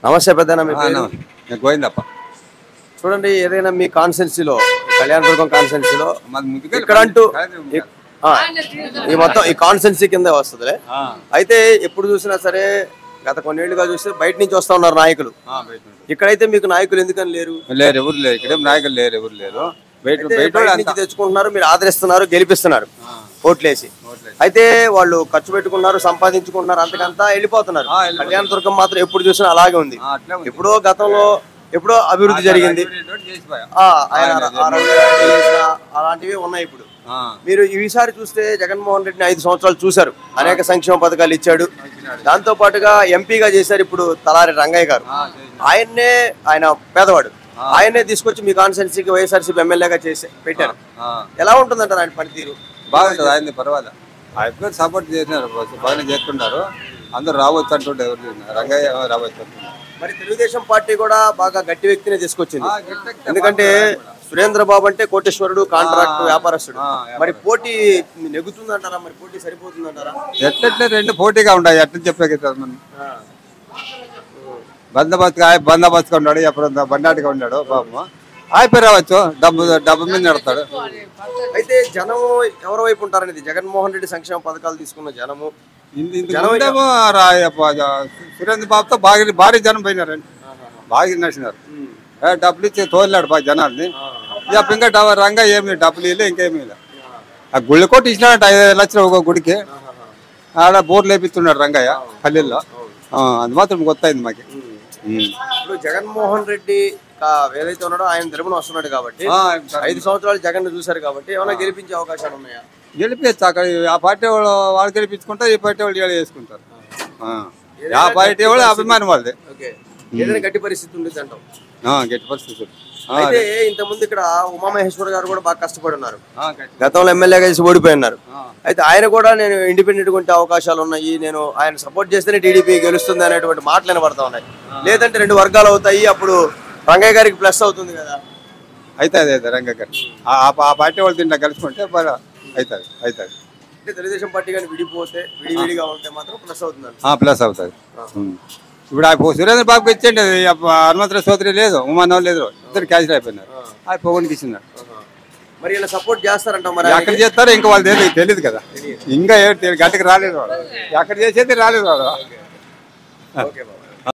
నమస్తే పెద్దనా, మీ పేరు? గోవిందప్ప. చూడండి, ఏదైనా మీ కాన్స్టెన్సీలో, కళ్యాణదుర్గం కాన్స్టెన్సీలో ఇక్కడ అంటూ ఈ మొత్తం ఈ కాన్స్టెన్సీ కింద వస్తుందిలే. అయితే ఎప్పుడు చూసినా సరే గత కొన్నేళ్లుగా చూస్తే బయట నుంచి వస్తా ఉన్నారు నాయకులు. ఇక్కడైతే మీకు నాయకులు ఎందుకని లేరు? లేరు, ఎవరు లేరు. ఇక్కడ నాయకులు లేరు, ఎవరు లేరు. బయట నుంచి తెచ్చుకుంటున్నారు, మీరు ఆదరిస్తున్నారు, గెలిపిస్తున్నారు ఓట్లేసి. అయితే వాళ్ళు ఖర్చు పెట్టుకున్నారు, సంపాదించుకుంటున్నారు, అంతకంతా వెళ్ళిపోతున్నారు. కళ్యాణదుర్గం మాత్రం ఎప్పుడు చూసినా అలాగే ఉంది. ఎప్పుడో గతంలో ఎప్పుడో అభివృద్ధి జరిగింది, అలాంటివి ఉన్నాయి. ఇప్పుడు మీరు ఈసారి చూస్తే జగన్మోహన్ రెడ్డిని 5 సంవత్సరాలు చూశారు, అనేక సంక్షేమ పథకాలు ఇచ్చాడు. దాంతో పాటుగా ఎంపీగా చేశారు ఇప్పుడు తలారి రంగయ్య గారు. ఆయన పేదవాడు, ఆయనే తీసుకొచ్చి మీ కాన్స్టిట్యున్సీకి వైఎస్ఆర్సీపీ ఎమ్మెల్యేగా చేసి పెట్టారు. ఎలా ఉంటుందంటారు ఆయన పనితీరు? బాగుంటుంది, ఆయన పర్వాలేదు. ఆయన సపోర్ట్ చేసినారు, బాగానే చేస్తున్నారు. అందరూ రావచ్చు అంటుండే, ఎవరు రంగయ్య రావచ్చు అంటున్నారు. మరి తెలుగుదేశం పార్టీ కూడా బాగా గట్టి వ్యక్తిని తీసుకొచ్చింది. ఎందుకంటే సురేంద్ర బాబు అంటే కోటేశ్వరుడు, కాంట్రాక్ట్ వ్యాపారస్తుడు. మరి పోటీ నెగ్గుతుందంటారా? మరి పోటీ సరిపోతుందంటారా? ఎట్లెట్లే రెండు పోటీగా ఉంటాయి, ఎట్లా చెప్పగలుగుతారు మనం. బందోబస్తుగా ఉన్నాడు, ఎప్పుడు బండాటిగా ఉన్నాడు పాపం. అయిపోయి రావచ్చు, డబ్బు మీద నడతాడు. అయితే జనం ఎవరి వైపు ఉంటారనేది, జగన్మోహన్ రెడ్డి సంక్షేమ పథకాలు తీసుకున్న జనము సురేంద్ర బాబుతో భారీ జనం పోయినారండి, బాగా నడిచినారు. డబ్బులు ఇచ్చి తోలినాడు బాగా జనాల్ని. ఇంకా రంగా ఏమి డబ్బులు ఇవ్వలే, ఇంకేమీ లేదు. ఆ గుళ్ళ కొట్టి ఇచ్చినాడు 5 లక్షలు ఒక గుడికి. ఆడ బోర్లు వేపిస్తున్నాడు రంగయ్య పల్లెల్లో. అది మాత్రం కొత్తయింది మాకు. ఇప్పుడు జగన్మోహన్ రెడ్డి ఏదైతే ఉన్నాడో ఆయన తెలుగును వస్తున్నాడు కాబట్టి 5 సంవత్సరాలు జగన్ చూశారు కాబట్టి ఏమైనా గెలిపించే అవకాశాలు ఉన్నాయా? గెలిపించచ్చు. అక్కడ ఆ పార్టీ వాళ్ళు గెలిపించుకుంటారు, ఈ పార్టీ వాళ్ళు ఏడు చేసుకుంటారు. ఆ పార్టీ వాళ్ళు అభిమానం వాళ్ళది. ఏదైనా గట్టి పరిస్థితి ఉండేది అంటాం. గట్టి పరిస్థితి. అయితే ఇంతకుముందు ఇక్కడ ఉమామహేశ్వర్ గారు కూడా బాగా కష్టపడి ఉన్నారు, గతంలో ఎమ్మెల్యేగా చేసి ఓడిపోయి ఉన్నారు. అయితే ఆయన కూడా నేను ఇండిపెండెంట్ గా ఉంటే అవకాశాలు ఉన్నాయి, నేను ఆయన సపోర్ట్ చేస్తేనే టీడీపీ గెలుస్తుంది అనేటువంటి మాటలు వినబడతా ఉన్నాయి. లేదంటే 2 వర్గాలు అవుతాయి, అప్పుడు రంగయ్య గారికి ప్లస్ అవుతుంది కదా? అయితే అదే రంగయ్య గారు ఆ పార్టీ వాళ్ళు తింటా కలుసుకుంటే అవుతుంది. అంటే తెలుగుదేశం పార్టీ కానీ విడిపోతే, విడివిడిగా ఉంటే మాత్రం ప్లస్ అవుతుంది. ప్లస్ అవుతుంది. ఇప్పుడు ఆ సురేంద్ర బాబుకి ఇచ్చేయండి, హనుమంతరావు చౌదరి లేదు, ఉమానవ్ లేదు, ఇద్దరు క్యాన్సిల్ అయిపోయినారు. ఆ పొగనికి ఇచ్చినారు. మరి ఇలా సపోర్ట్ చేస్తారంట, మరి ఎక్కడ చేస్తారో ఇంకా వాళ్ళు తెలియదు కదా. ఇంకా గంటకి రాలేదు వాడు, ఎక్కడ చేసేది రాలేదు వాడు.